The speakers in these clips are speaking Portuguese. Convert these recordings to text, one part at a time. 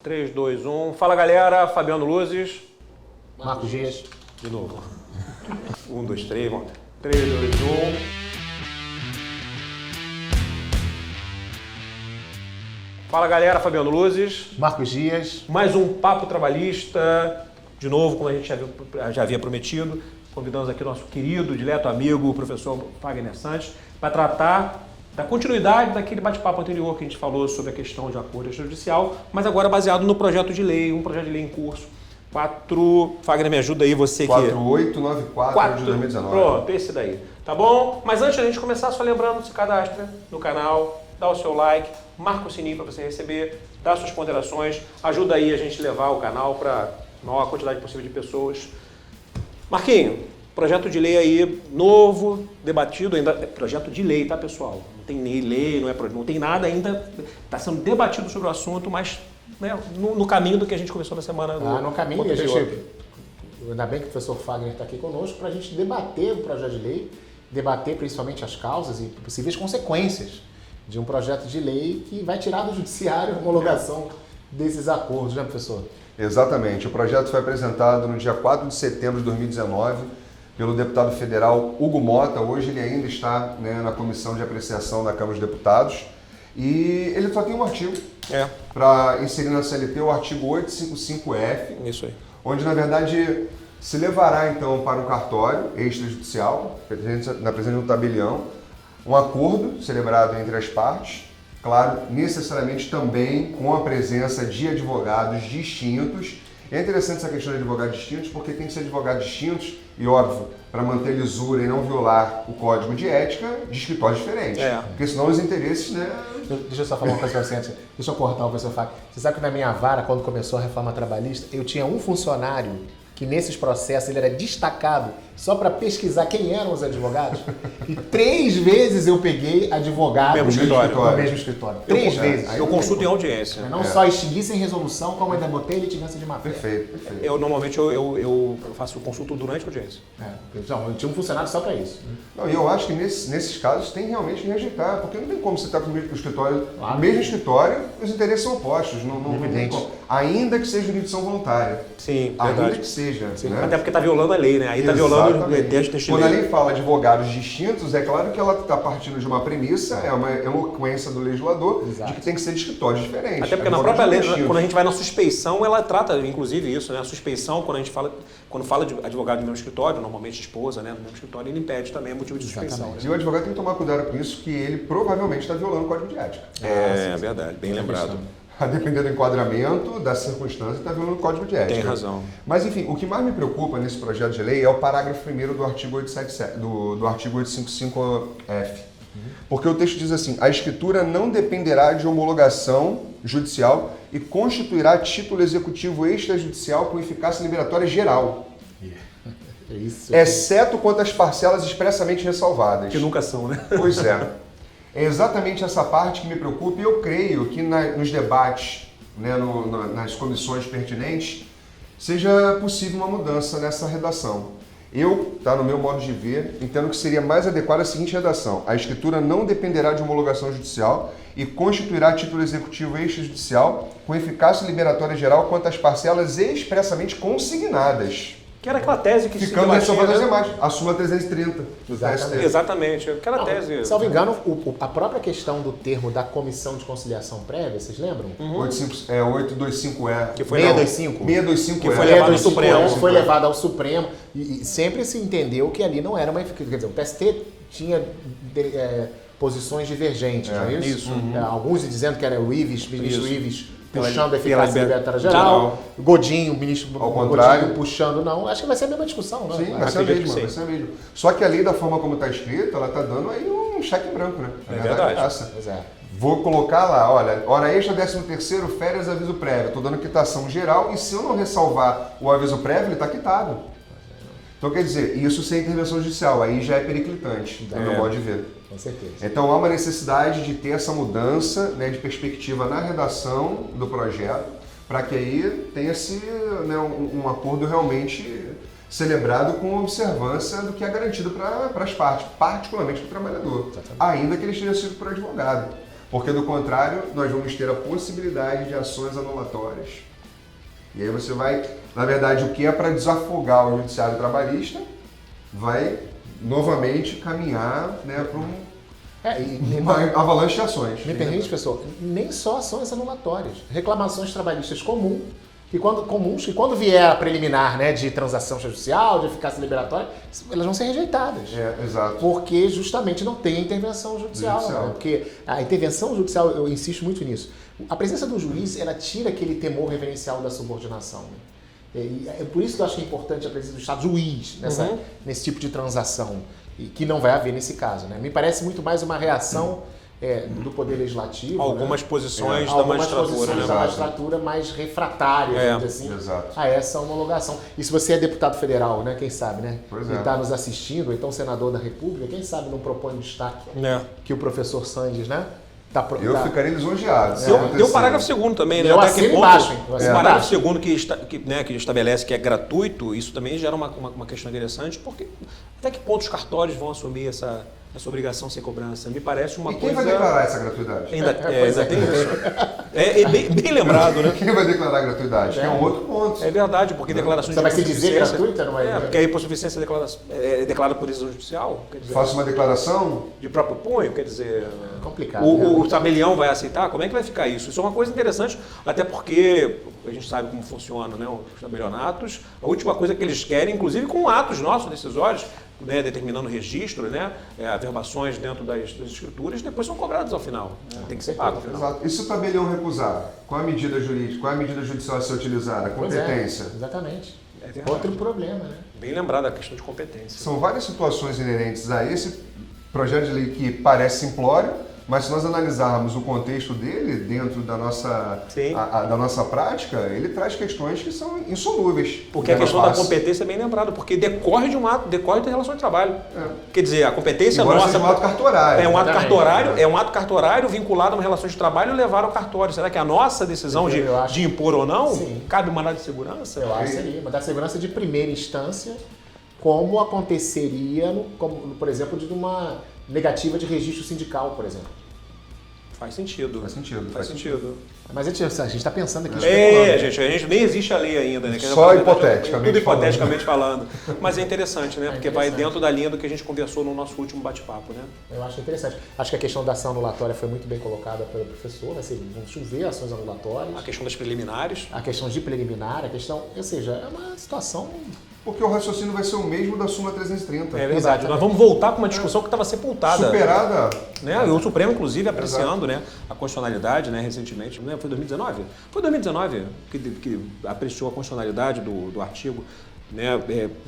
3, 2, 1. Fala galera, Fabiano Luzes. Marcos Dias. De novo. 1, 2, 3, vamos. 3, 2, 1. Fala galera, Fabiano Luzes. Marcos Dias. Mais um Papo Trabalhista. De novo, como a gente já havia prometido, convidamos aqui o nosso querido, dileto amigo, o professor Fagner Santos, para tratar da continuidade daquele bate-papo anterior que a gente falou sobre a questão de acordo extrajudicial, mas agora baseado no projeto de lei, um projeto de lei em curso. Fagner, me ajuda aí, você que... 4894 de 2019. Pronto, esse daí. Tá bom? Mas antes da gente começar, só lembrando, se cadastra no canal, dá o seu like, marca o sininho para você receber, dá suas ponderações, ajuda aí a gente levar o canal para a maior quantidade possível de pessoas. Marquinho, projeto de lei aí, novo, debatido ainda, projeto de lei, tá pessoal? Não tem nem lei, não tem nada ainda, está sendo debatido sobre o assunto, mas né, no caminho do que a gente começou na semana. No caminho, e a gente, ainda bem que o professor Fagner está aqui conosco, para a gente debater o projeto de lei, debater principalmente as causas e possíveis consequências de um projeto de lei que vai tirar do judiciário a homologação desses acordos, né, professor? Exatamente. O projeto foi apresentado no dia 4 de setembro de 2019 pelo deputado federal Hugo Mota. Hoje ele ainda está na comissão de apreciação da Câmara dos Deputados. E ele só tem um artigo para inserir na CLT, o artigo 855F. Isso aí. Onde, na verdade, se levará, então, para um cartório extrajudicial, na presença de um tabelião, um acordo celebrado entre as partes, claro, necessariamente também com a presença de advogados distintos. É interessante essa questão de advogados distintos, porque tem que ser advogados distintos e, óbvio, para manter lisura e não violar o código de ética de escritórios diferentes. Porque senão os interesses, Deixa eu só falar uma coisa para você antes. Deixa eu cortar o professor Fagner. Você sabe que na minha vara, quando começou a reforma trabalhista, eu tinha um funcionário que nesses processos ele era destacado só para pesquisar quem eram os advogados. E 3 vezes eu peguei advogado no mesmo escritório. 3 vezes. Eu consulto em audiência. Não só extinguiça em resolução, como ainda botei litigância de má-fé. Perfeito. Normalmente eu faço consulta durante a audiência. Então, eu tinha um funcionário só para isso. Não, e eu acho que nesses casos tem realmente que rejeitar, porque não tem como você estar com o escritório, no mesmo escritório, os interesses são opostos. Não tem como. Ainda que seja jurisdição voluntária. Sim, ainda verdade. que seja. Né? Até porque está violando a lei, né? Aí está violando o texto Quando a lei fala de advogados distintos, é claro que ela está partindo de uma premissa, é uma eloquência do legislador, de que tem que ser de escritórios diferentes. Até porque na própria lei, quando a gente vai na suspeição, ela trata, inclusive, isso, né? A suspeição, quando fala de advogado no mesmo escritório, normalmente esposa, né? No mesmo escritório, ele impede também, é motivo de suspeição. Né? E o advogado tem que tomar cuidado com isso, que ele provavelmente está violando o código de ética. É verdade, bem lembrado. A depender do enquadramento, da circunstância, está violando o código de ética. Tem razão. Mas, enfim, o que mais me preocupa nesse projeto de lei é o parágrafo 1º do artigo 877, do artigo 855F. Porque o texto diz assim: a escritura não dependerá de homologação judicial e constituirá título executivo extrajudicial com eficácia liberatória geral. Isso. Exceto quanto às parcelas expressamente ressalvadas. Que nunca são, né? Pois é. É exatamente essa parte que me preocupa e eu creio que nos debates, nas comissões pertinentes, seja possível uma mudança nessa redação. No meu modo de ver, entendo que seria mais adequada a seguinte redação: a escritura não dependerá de homologação judicial e constituirá título executivo extrajudicial com eficácia liberatória geral quanto às parcelas expressamente consignadas. Que era aquela tese que ficando ressalvado as demais. A súmula 330 do STF. Exatamente. Aquela tese. Salvo engano, a própria questão do termo da Comissão de Conciliação Prévia, vocês lembram? 825E. Que foi 625. 625E. Que foi levado ao Supremo. Foi levado ao Supremo. E sempre se entendeu que ali não era uma... Quer dizer, o TST tinha posições divergentes, não é isso? Alguns dizendo que era o ministro Ives puxando a eficácia liberatória geral, Godinho, o ministro ao contrário, puxando, não. Acho que vai ser a mesma discussão, né? Sim, vai ser a mesma. Só que a lei, da forma como está escrita, ela está dando aí um cheque branco, né? É verdade. Pois é. Vou colocar lá, olha, hora extra, 13º, férias, aviso prévio. Estou dando quitação geral e se eu não ressalvar o aviso prévio, ele está quitado. Então, quer dizer, isso sem intervenção judicial, aí já é periclitante, no meu modo de ver. Com certeza. Então, há uma necessidade de ter essa mudança de perspectiva na redação do projeto, para que aí tenha-se um acordo realmente celebrado com observância do que é garantido para as partes, particularmente para o trabalhador, ainda que ele esteja sido por advogado. Porque do contrário, nós vamos ter a possibilidade de ações anulatórias. E aí você vai, na verdade, o que é para desafogar o judiciário trabalhista, vai novamente caminhar, né, para uma avalanche de ações. Me permite, pessoal, nem só ações anulatórias. Reclamações trabalhistas comuns, que quando vier a preliminar, né, de transação judicial, de eficácia liberatória, elas vão ser rejeitadas. Exato. Porque justamente não tem intervenção judicial. Né? Porque a intervenção judicial, eu insisto muito nisso, a presença do juiz, ela tira aquele temor reverencial da subordinação. Né? E é por isso que eu acho que é importante a presença do Estado juiz nesse tipo de transação, e que não vai haver nesse caso. Né? Me parece muito mais uma reação do Poder Legislativo. Algumas né? posições da Algumas magistratura. posições da magistratura mais refratárias, assim, a essa homologação. E se você é deputado federal, né, quem sabe, né? E está nos assistindo, ou então senador da República, quem sabe não propõe um destaque que o professor Sandes, né? Eu ficaria lisonjeado. Tem o parágrafo 2º também, né? Eu assino embaixo, hein? O parágrafo 2º que estabelece que é gratuito, isso também gera uma questão interessante, porque até que ponto os cartórios vão assumir essa obrigação sem cobrança? Me parece uma coisa... E quem vai declarar essa gratuidade? Ainda tem isso. Bem lembrado, né? Quem vai declarar a gratuidade? Que é um outro ponto. É verdade, porque declaração de hipossuficiência... Você vai se dizer gratuita? Não vai? Porque a hipossuficiência é declarada por decisão judicial. Quer dizer, faço uma declaração... De próprio punho, quer dizer... Complicado. O tabelião vai aceitar? Como é que vai ficar isso? Isso é uma coisa interessante, até porque a gente sabe como funciona, né, os tabelionatos. A última coisa que eles querem, inclusive com atos nossos decisórios, né, determinando registro, né, averbações dentro das escrituras, depois são cobrados ao final. Tem que ser pago ao final. Exato. E se o tabelião recusar? Qual a medida jurídica? Qual a medida judicial a ser utilizada? A competência? Exatamente. Outro problema, né? Bem lembrado a questão de competência. São várias situações inerentes a esse projeto de lei que parece simplório, mas se nós analisarmos o contexto dele dentro da nossa prática, ele traz questões que são insolúveis. Porque a questão da competência é bem lembrada, porque decorre de um ato, decorre da relação de trabalho. Quer dizer, a competência embora nossa... seja um ato cartorário. É um ato cartorário vinculado a uma relação de trabalho e levar ao cartório. Será que a nossa decisão de impor ou não cabe mandado de segurança? Eu acho que seria. Mandado de segurança de primeira instância, como aconteceria, por exemplo, de uma negativa de registro sindical, por exemplo. Faz sentido. Mas a gente está pensando aqui. A gente nem existe a lei ainda, né? Só hipoteticamente. Tudo hipoteticamente falando. Mas é interessante, né? Porque vai dentro da linha do que a gente conversou no nosso último bate-papo, né? Eu acho interessante. Acho que a questão da ação anulatória foi muito bem colocada pelo professor, né? Vão chover ações anulatórias. A questão das preliminares. A questão de preliminar, ou seja, é uma situação... Porque o raciocínio vai ser o mesmo da súmula 330. É verdade. Exatamente. Nós vamos voltar para uma discussão que estava sepultada. Superada. Né? O Supremo, inclusive, apreciando, né, a constitucionalidade, né, recentemente. Né? Foi 2019? Foi 2019 que apreciou a constitucionalidade do artigo. Né,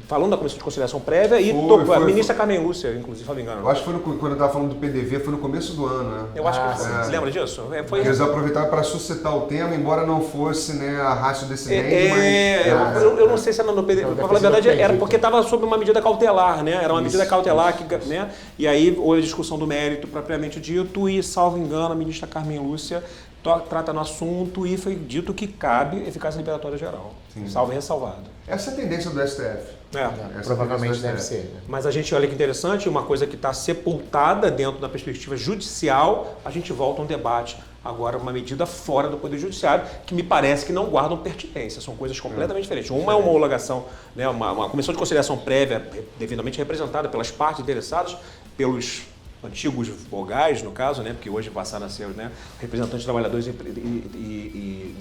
falando da Comissão de Conciliação Prévia e a ministra Carmen Lúcia, inclusive, se não me engano. Eu acho que foi quando eu estava falando do PDV, foi no começo do ano, né? Eu acho que foi. Você lembra disso? Eles aproveitaram para suscitar o tema, embora não fosse, né, a ratio decidente, mas... Eu não sei se era no PDV, para falar a verdade, era porque estava sob uma medida cautelar, né? Era uma medida cautelar, né? E aí houve a discussão do mérito propriamente dito e, salvo engano, a ministra Carmen Lúcia trata no assunto e foi dito que cabe eficácia liberatória geral. Salvo e ressalvado. Essa é a tendência do STF. Provavelmente deve ser. Né? Mas a gente olha que interessante, uma coisa que está sepultada dentro da perspectiva judicial, a gente volta a um debate. Agora, uma medida fora do Poder Judiciário, que me parece que não guardam pertinência. São coisas completamente diferentes. Uma é uma homologação, né, uma comissão de conciliação prévia, devidamente representada pelas partes interessadas, pelos antigos vogais, no caso, né, porque hoje passaram a ser, né, representantes de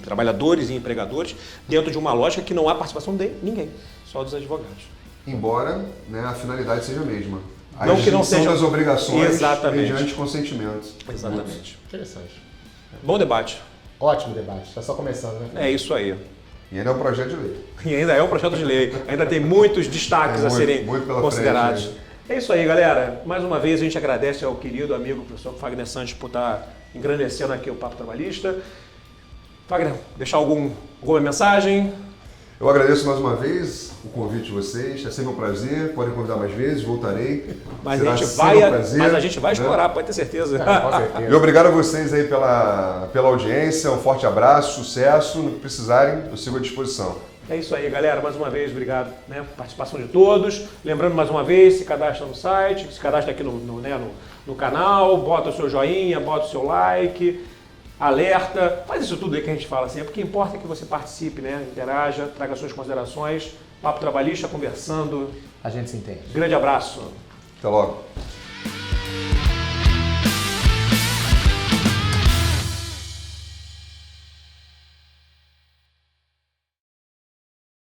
trabalhadores e empregadores, dentro de uma lógica que não há participação de ninguém, só dos advogados. Embora, né, a finalidade seja a mesma. A não que não seja das obrigações exatamente mediante consentimento. Exatamente. Interessante. Bom debate. Ótimo debate. Está só começando, né? É isso aí. E ainda é um projeto de lei. E ainda é um projeto de lei. Ainda tem muitos destaques a serem considerados. Frente, é isso aí, galera. Mais uma vez a gente agradece ao querido amigo professor Fagner Santos por estar engrandecendo aqui o Papo Trabalhista. Fagner, deixar alguma mensagem? Eu agradeço mais uma vez o convite de vocês. É sempre um prazer. Podem convidar mais vezes, voltarei. Mas a gente vai explorar, pode ter certeza. Com certeza. E obrigado a vocês aí pela audiência. Um forte abraço, sucesso. No que precisarem, eu sigo à disposição. É isso aí, galera. Mais uma vez, obrigado, né, por participação de todos. Lembrando mais uma vez, se cadastra no site, se cadastra aqui no no canal, bota o seu joinha, bota o seu like, alerta, faz isso tudo aí que a gente fala sempre, porque importa que você participe, né? Interaja, traga suas considerações. Papo Trabalhista, conversando. A gente se entende. Grande abraço. Até logo.